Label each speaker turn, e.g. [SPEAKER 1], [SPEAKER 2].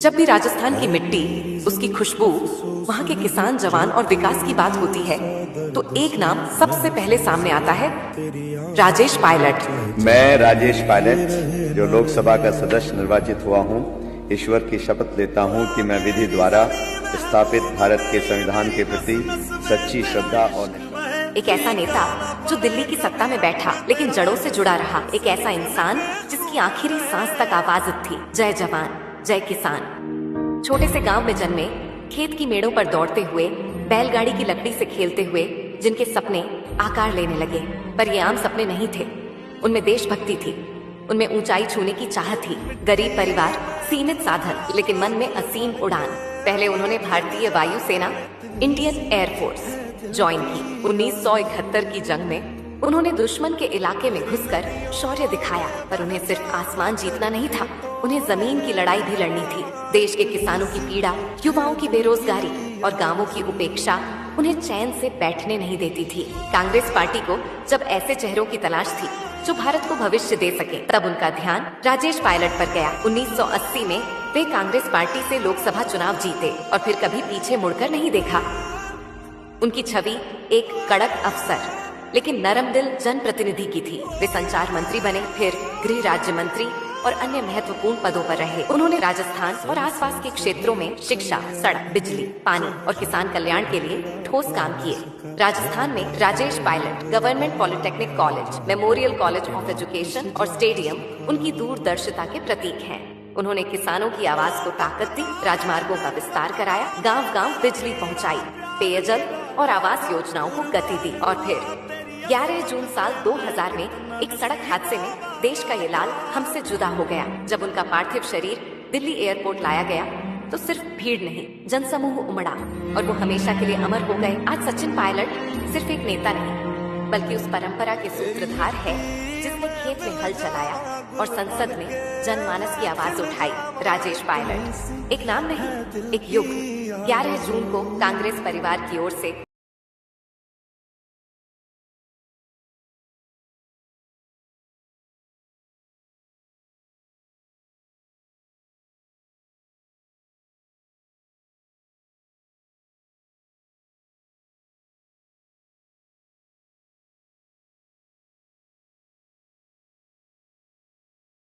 [SPEAKER 1] जब भी राजस्थान की मिट्टी, उसकी खुशबू, वहाँ के किसान, जवान और विकास की बात होती है तो एक नाम सबसे पहले सामने आता है, राजेश पायलट।
[SPEAKER 2] मैं राजेश पायलट, जो लोकसभा का सदस्य निर्वाचित हुआ हूँ, ईश्वर की शपथ लेता हूँ कि मैं विधि द्वारा स्थापित भारत के संविधान के प्रति सच्ची श्रद्धा और
[SPEAKER 1] एक ऐसा नेता जो दिल्ली की सत्ता में बैठा लेकिन जड़ों से जुड़ा रहा। एक ऐसा इंसान जिसकी आखिरी सांस तक आवाज थी, जय जवान जय किसान। छोटे से गांव में जन्मे, खेत की मेड़ों पर दौड़ते हुए, बैलगाड़ी की लकड़ी से खेलते हुए जिनके सपने आकार लेने लगे, पर ये आम सपने नहीं थे। उनमें देशभक्ति थी, उनमें ऊंचाई छूने की चाह थी। गरीब परिवार, सीमित साधन, लेकिन मन में असीम उड़ान। पहले उन्होंने भारतीय वायुसेना, इंडियन एयरफोर्स ज्वाइन की। 1971 की जंग में उन्होंने दुश्मन के इलाके में घुसकर शौर्य दिखाया, पर उन्हें सिर्फ आसमान जीतना नहीं था, उन्हें जमीन की लड़ाई भी लड़नी थी। देश के किसानों की पीड़ा, युवाओं की बेरोजगारी और गांवों की उपेक्षा उन्हें चैन से बैठने नहीं देती थी। कांग्रेस पार्टी को जब ऐसे चेहरों की तलाश थी जो भारत को भविष्य दे सके, तब उनका ध्यान राजेश पायलट पर गया। 1980 में वे कांग्रेस पार्टी से लोकसभा चुनाव जीते और फिर कभी पीछे मुड़कर नहीं देखा। उनकी छवि एक कड़क अफसर लेकिन नरम दिल जनप्रतिनिधि की थी। वे संचार मंत्री बने, फिर गृह राज्य मंत्री और अन्य महत्वपूर्ण पदों पर रहे। उन्होंने राजस्थान और आसपास के क्षेत्रों में शिक्षा, सड़क, बिजली, पानी और किसान कल्याण के लिए ठोस काम किए। राजस्थान में Rajesh Pilot government polytechnic college, memorial college of education और स्टेडियम उनकी दूरदर्शिता के प्रतीक हैं। उन्होंने किसानों की आवाज को ताकत दी, राजमार्गों का विस्तार कराया, गांव-गांव बिजली पहुंचाई, पेयजल और आवास योजनाओं को गति दी। और फिर 11 जून साल 2000 में एक सड़क हादसे में देश का ये लाल हमसे जुदा हो गया। जब उनका पार्थिव शरीर दिल्ली एयरपोर्ट लाया गया तो सिर्फ भीड़ नहीं, जनसमूह उमड़ा और वो हमेशा के लिए अमर हो गए। आज सचिन पायलट सिर्फ एक नेता नहीं, बल्कि उस परंपरा के सूत्रधार है जिसने खेत में हल चलाया और संसद में जनमानस की आवाज उठाई। राजेश पायलट एक नाम नहीं, एक युग। 11 जून को कांग्रेस परिवार की ओर से